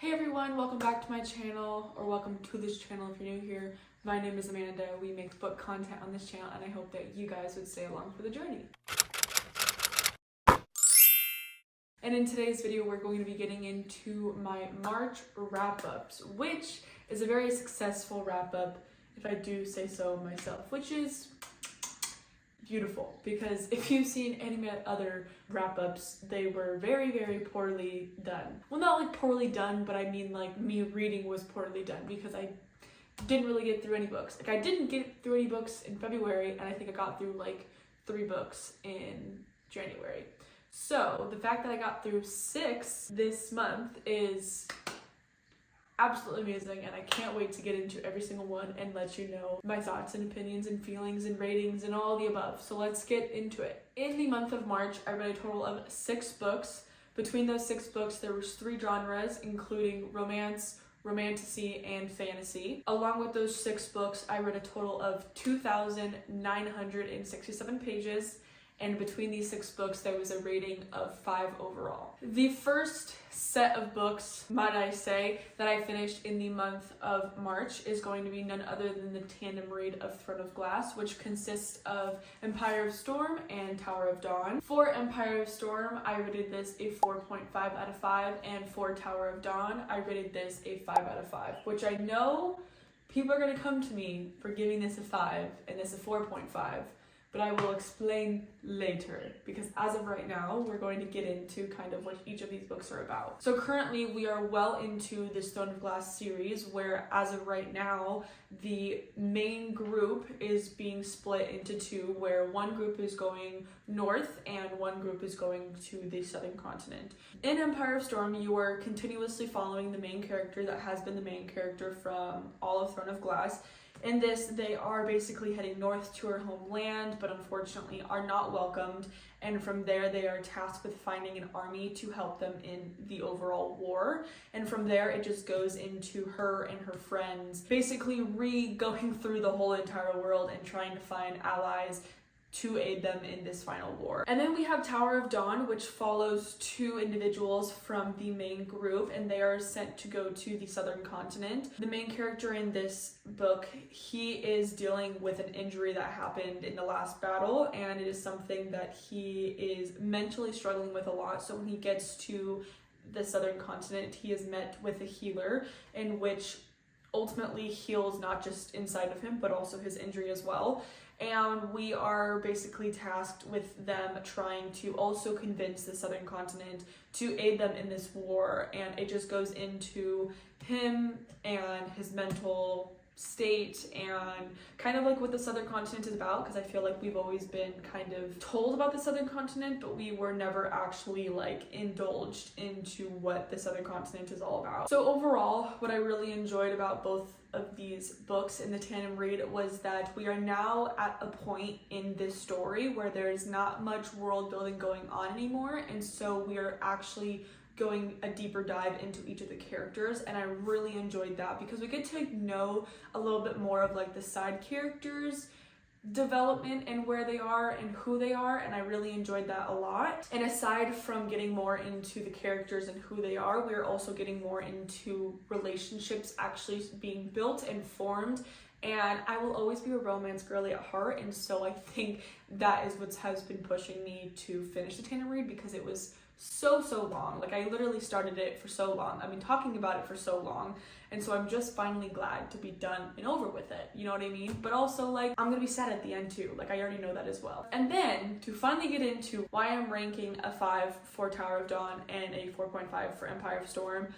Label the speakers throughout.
Speaker 1: Hey everyone, welcome back to my channel, or welcome to this channel if you're new here. My name is Amanda. We make book content on this channel and I hope that you guys would stay along for the journey. And in today's video, we're going to be getting into my March wrap-ups, which is a very successful wrap-up, if I do say so myself, which is beautiful, because if you've seen any of my other wrap-ups, they were very, very poorly done. Well, not like poorly done, but I mean like me reading was poorly done because I didn't really get through any books. Like I didn't get through any books in February, and I think I got through like 3 books in January. So the fact that I got through 6 this month is absolutely amazing, and I can't wait to get into every single one and let you know my thoughts and opinions and feelings and ratings and all the above. So let's get into it. In the month of March, I read a total of 6 books. Between those 6 books, there was 3 genres, including romance, romantasy, and fantasy. Along with those 6 books, I read a total of 2,967 pages. And between these 6 books, there was a rating of 5 overall. The first set of books, might I say, that I finished in the month of March is going to be none other than the tandem read of Throne of Glass, which consists of Empire of Storm and Tower of Dawn. For Empire of Storm, I rated this a 4.5 out of 5, and for Tower of Dawn, I rated this a 5 out of 5, which I know people are going to come to me for giving this a 5 and this a 4.5. But I will explain later, because as of right now, we're going to get into kind of what each of these books are about. So currently we are well into this Throne of Glass series, where as of right now, the main group is being split into 2, where one group is going north and one group is going to the southern continent. In Empire of Storm, you are continuously following the main character that has been the main character from all of Throne of Glass. In this, they are basically heading north to her homeland, but unfortunately are not welcomed, and from there they are tasked with finding an army to help them in the overall war. And from there it just goes into her and her friends basically going through the whole entire world and trying to find allies to aid them in this final war. And then we have Tower of Dawn, which follows 2 individuals from the main group, and they are sent to go to the southern continent. The main character in this book, he is dealing with an injury that happened in the last battle, and it is something that he is mentally struggling with a lot. So when he gets to the southern continent, he is met with a healer, in which ultimately heals not just inside of him, but also his injury as well. And we are basically tasked with them trying to also convince the southern continent to aid them in this war, and it just goes into him and his mental state and kind of like what the southern continent is about, because I feel like we've always been kind of told about the southern continent, but we were never actually like indulged into what the southern continent is all about. So overall, what I really enjoyed about both of these books in the tandem read was that we are now at a point in this story where there is not much world building going on anymore, and so we are actually going a deeper dive into each of the characters, and I really enjoyed that because we get to know a little bit more of like the side characters development and where they are and who they are, and I really enjoyed that a lot. And aside from getting more into the characters and who they are, we're also getting more into relationships actually being built and formed. And I will always be a romance girly at heart, and so I think that is what has been pushing me to finish the tandem read, because it was so long. Like I literally started it for so long. I've been talking about it for so long, and so I'm just finally glad to be done and over with it, you know what I mean? But also like I'm gonna be sad at the end too, like I already know that as well. And then to finally get into why I'm ranking a 5 for Tower of Dawn and a 4.5 for Empire of Storm,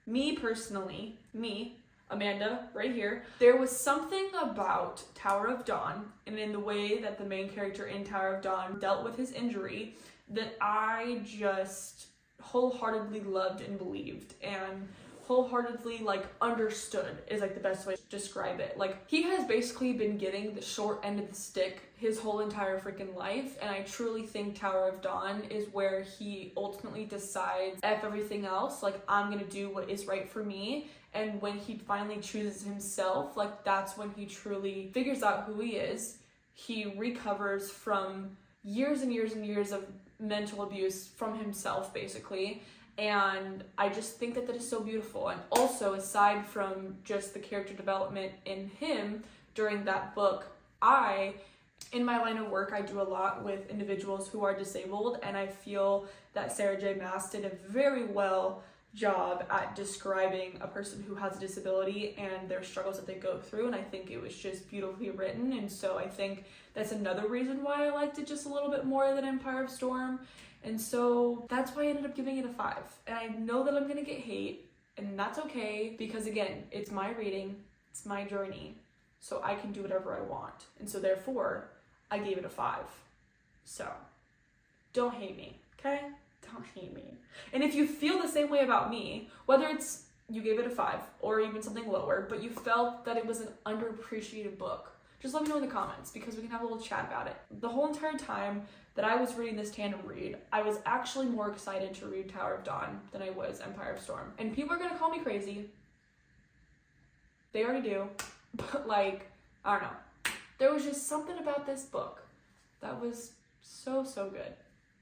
Speaker 1: me, Amanda, right here, there was something about Tower of Dawn and in the way that the main character in Tower of Dawn dealt with his injury that I just wholeheartedly loved and believed, and wholeheartedly like understood is like the best way to describe it. Like he has basically been getting the short end of the stick his whole entire freaking life, and I truly think Tower of Dawn is where he ultimately decides F everything else, like I'm gonna do what is right for me. And when he finally chooses himself, like that's when he truly figures out who he is. He recovers from years and years and years of mental abuse from himself basically, And I just think that that is so beautiful. And also, aside from just the character development in him during that book, in my line of work, I do a lot with individuals who are disabled, and I feel that Sarah J. Maas did a very well job at describing a person who has a disability and their struggles that they go through, and I think it was just beautifully written. And so I think that's another reason why I liked it just a little bit more than Empire of Storm. And so that's why I ended up giving it a 5. And I know that I'm gonna get hate, and that's okay, because again, it's my reading, it's my journey, so I can do whatever I want. And so therefore, I gave it a 5. So don't hate me, okay? Don't hate me. And if you feel the same way about me, whether it's you gave it a 5 or even something lower, but you felt that it was an underappreciated book, just let me know in the comments, because we can have a little chat about it. The whole entire time that I was reading this tandem read, I was actually more excited to read Tower of Dawn than I was Empire of Storm. And people are gonna call me crazy. They already do. But like, I don't know. There was just something about this book that was so good.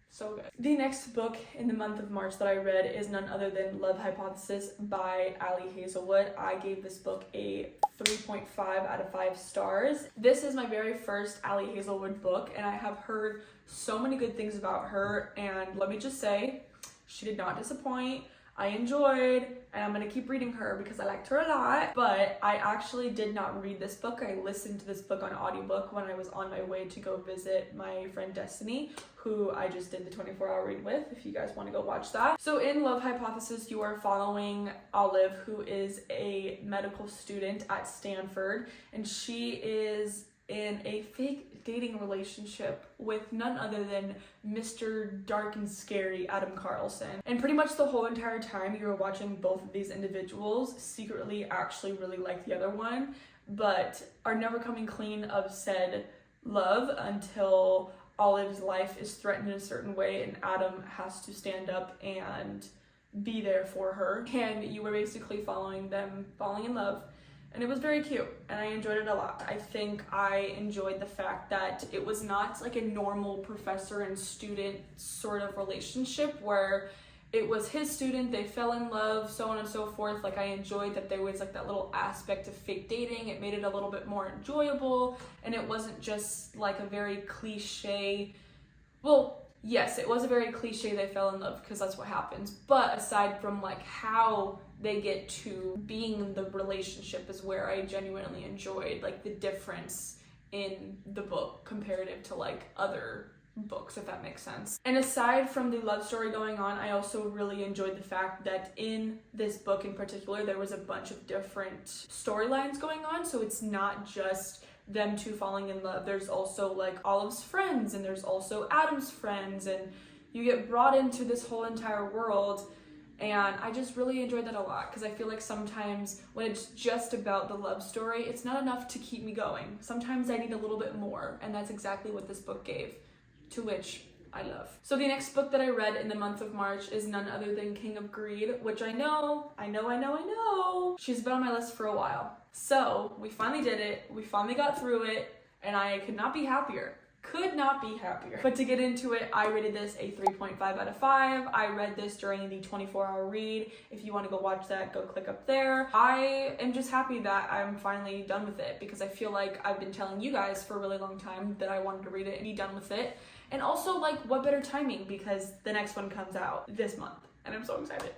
Speaker 1: So good. The next book in the month of March that I read is none other than Love Hypothesis by Ali Hazelwood. I gave this book a 3.5 out of 5 stars. This is my very first Ali Hazelwood book, and I have heard so many good things about her, and let me just say, she did not disappoint. I enjoyed, and I'm gonna keep reading her because I liked her a lot, but I actually did not read this book. I listened to this book on audiobook when I was on my way to go visit my friend Destiny, who I just did the 24-hour read with, if you guys want to go watch that. So in Love Hypothesis, you are following Olive, who is a medical student at Stanford, and she is in a fake dating relationship with none other than Mr. Dark and Scary Adam Carlson. And pretty much the whole entire time you were watching both of these individuals secretly actually really like the other one, but are never coming clean of said love until Olive's life is threatened in a certain way and Adam has to stand up and be there for her. And you were basically following them falling in love. And it was very cute, and I enjoyed it a lot. I think I enjoyed the fact that it was not like a normal professor and student sort of relationship where it was his student, they fell in love, so on and so forth. Like, I enjoyed that there was like that little aspect of fake dating. It made it a little bit more enjoyable, and it wasn't just like a very cliche, well, yes, it was a very cliche they fell in love because that's what happens. But aside from like how they get to being in the relationship is where I genuinely enjoyed like the difference in the book comparative to like other books, if that makes sense. And aside from the love story going on, I also really enjoyed the fact that in this book in particular, there was a bunch of different storylines going on. So it's not just them two falling in love. There's also like Olive's friends, and there's also Adam's friends, and you get brought into this whole entire world. And I just really enjoyed that a lot, because I feel like sometimes when it's just about the love story, it's not enough to keep me going. Sometimes I need a little bit more, and that's exactly what this book gave, to which I love. So the next book that I read in the month of March is none other than King of Greed, which I know, she's been on my list for a while. So we finally did it, we finally got through it, and I could not be happier. But to get into it, I rated this a 3.5 out of 5. I read this during the 24-hour read. If you want to go watch that, go click up there. I am just happy that I'm finally done with it, because I feel like I've been telling you guys for a really long time that I wanted to read it and be done with it. And also, like, what better timing, because the next one comes out this month, and I'm so excited.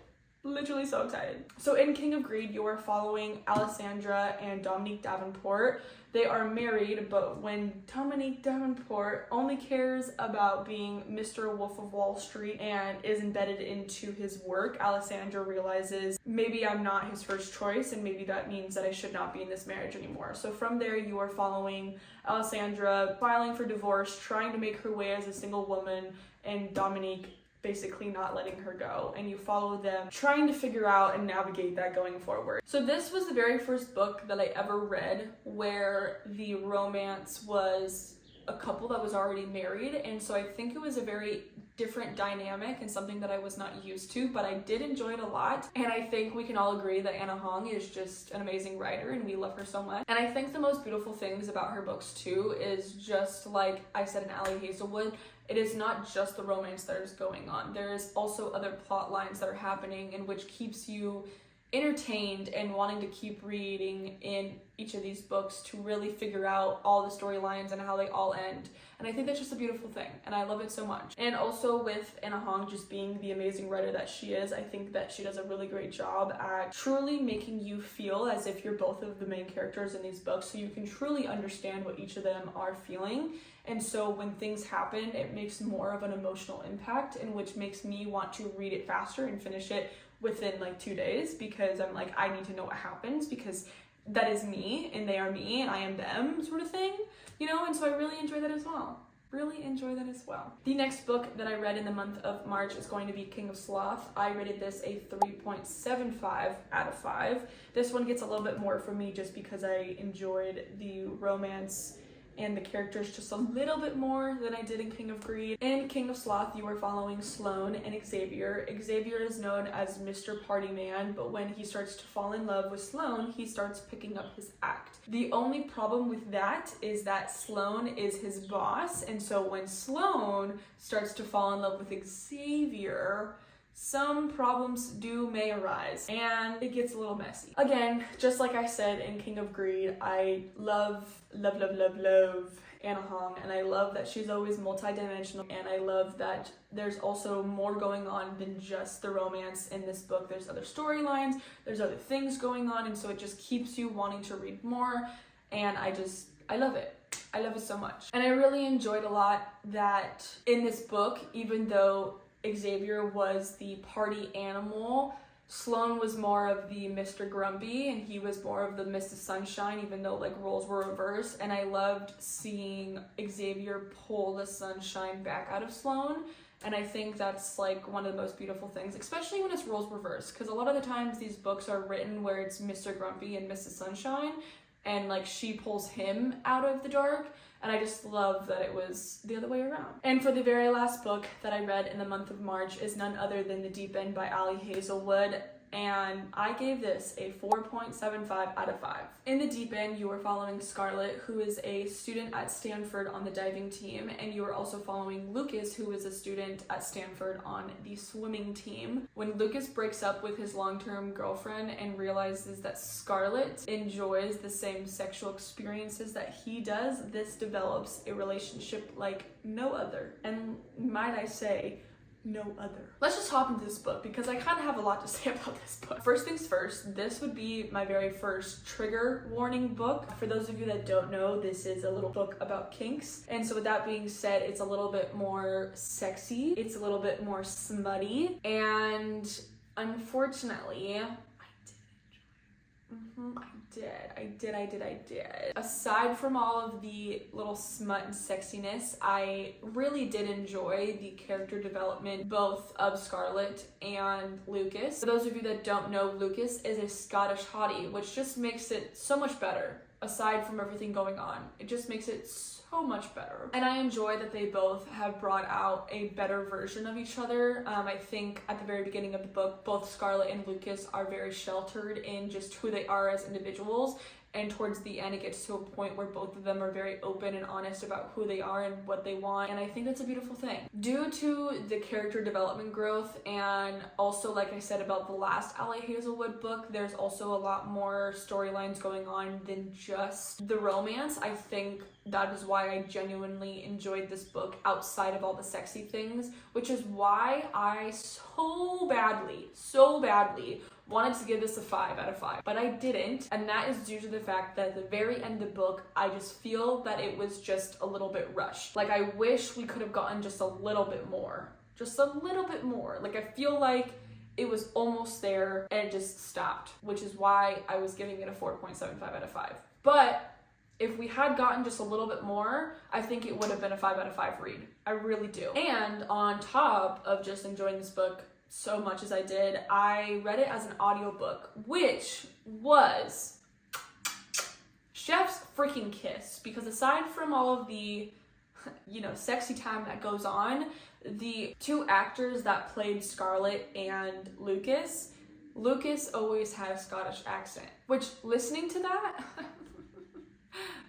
Speaker 1: Literally so excited. So in King of Greed, you are following Alessandra and Dominique Davenport. They are married, but when Dominique Davenport only cares about being Mr. Wolf of Wall Street and is embedded into his work, Alessandra realizes maybe I'm not his first choice, and maybe that means that I should not be in this marriage anymore. So from there, you are following Alessandra filing for divorce, trying to make her way as a single woman, and Dominique basically not letting her go, and you follow them trying to figure out and navigate that going forward. So this was the very first book that I ever read where the romance was a couple that was already married, and so I think it was a very different dynamic and something that I was not used to, but I did enjoy it a lot. And I think we can all agree that Anna Hong is just an amazing writer, and we love her so much. And I think the most beautiful things about her books too is, just like I said in Ali Hazelwood, it is not just the romance that is going on. There is also other plot lines that are happening, in which keeps you entertained and wanting to keep reading in each of these books to really figure out all the storylines and how they all end. And I think that's just a beautiful thing, and I love it so much. And also with Anna Hong just being the amazing writer that she is, I think that she does a really great job at truly making you feel as if you're both of the main characters in these books, so you can truly understand what each of them are feeling. And so when things happen, it makes more of an emotional impact, and which makes me want to read it faster and finish it within like 2 days, because I'm like, I need to know what happens, because that is me and they are me and I am them, sort of thing, you know. And so I really enjoy that as well. The next book that I read in the month of March is going to be King of Sloth. I rated this a 3.75 out of 5. This one gets a little bit more from me just because I enjoyed the romance and the characters just a little bit more than I did in King of Greed. In King of Sloth, you are following Sloane and Xavier. Xavier is known as Mr. Party Man, but when he starts to fall in love with Sloane, he starts picking up his act. The only problem with that is that Sloane is his boss, and so when Sloane starts to fall in love with Xavier, some problems may arise, and it gets a little messy. Again, just like I said in King of Greed, I love Anna Hong, and I love that she's always multidimensional, and I love that there's also more going on than just the romance in this book. There's other storylines, there's other things going on, and so it just keeps you wanting to read more, and I love it. I love it so much. And I really enjoyed a lot that in this book, even though Xavier was the party animal, Sloane was more of the Mr. Grumpy, and he was more of the Mrs. Sunshine, even though like roles were reversed. And I loved seeing Xavier pull the sunshine back out of Sloane. And I think that's like one of the most beautiful things, especially when it's roles reversed, because a lot of the times these books are written where it's Mr. Grumpy and Mrs. Sunshine, and like she pulls him out of the dark. And I just love that it was the other way around. And for the very last book that I read in the month of March is none other than The Deep End by Ali Hazelwood. And I gave this a 4.75 out of 5. In The Deep End, you are following Scarlett, who is a student at Stanford on the diving team, and you are also following Lucas, who is a student at Stanford on the swimming team. When Lucas breaks up with his long-term girlfriend and realizes that Scarlett enjoys the same sexual experiences that he does, this develops a relationship like no other. And might I say, no other. Let's just hop into this book because I kind of have a lot to say about this book. First things first, this would be my very first trigger warning book. For those of you that don't know, this is a little book about kinks. And so with that being said, it's a little bit more sexy. It's a little bit more smutty. And unfortunately, I did. Aside from all of the little smut and sexiness, I really did enjoy the character development both of Scarlett and Lucas. For those of you that don't know, Lucas is a Scottish hottie, which just makes it so much better. Aside from everything going on, it just makes it so much better. And I enjoy that they both have brought out a better version of each other. I think at the very beginning of the book, both Scarlett and Lucas are very sheltered in just who they are as individuals. And towards the end, it gets to a point where both of them are very open and honest about who they are and what they want. And I think that's a beautiful thing. Due to the character development growth, and also, like I said about the last Ali Hazelwood book, there's also a lot more storylines going on than just the romance. I think that is why I genuinely enjoyed this book outside of all the sexy things, which is why I so badly wanted to give this a 5 out of 5, but I didn't, and that is due to the fact that at the very end of the book, I just feel that it was just a little bit rushed. Like, I wish we could have gotten just a little bit more. Like, I feel like it was almost there and it just stopped, which is why I was giving it a 4.75 out of 5. But if we had gotten just a little bit more, I think it would have been a 5 out of 5 read. I really do. And on top of just enjoying this book so much as I did, I read it as an audiobook, which was chef's freaking kiss, because aside from all of the, sexy time that goes on, the two actors that played Scarlett and Lucas always had a Scottish accent, which listening to that,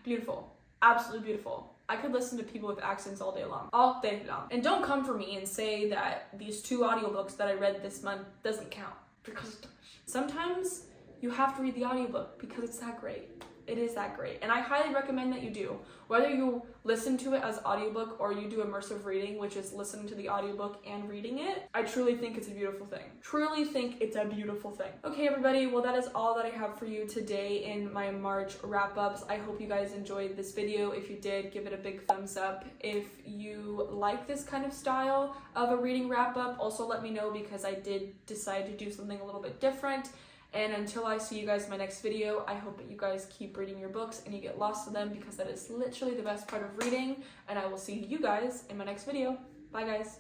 Speaker 1: beautiful. Absolutely beautiful. I could listen to people with accents all day long. All day long. And don't come for me and say that these 2 audiobooks that I read this month doesn't count, because it does. Sometimes you have to read the audiobook because it's that great. It is that great. And I highly recommend that you do. Whether you listen to it as audiobook or you do immersive reading, which is listening to the audiobook and reading it, I truly think it's a beautiful thing. Truly think it's a beautiful thing. Okay, everybody, well, that is all that I have for you today in my March wrap-ups. I hope you guys enjoyed this video. If you did, give it a big thumbs up. If you like this kind of style of a reading wrap-up, also let me know, because I did decide to do something a little bit different. And until I see you guys in my next video, I hope that you guys keep reading your books and you get lost in them, because that is literally the best part of reading. And I will see you guys in my next video. Bye, guys.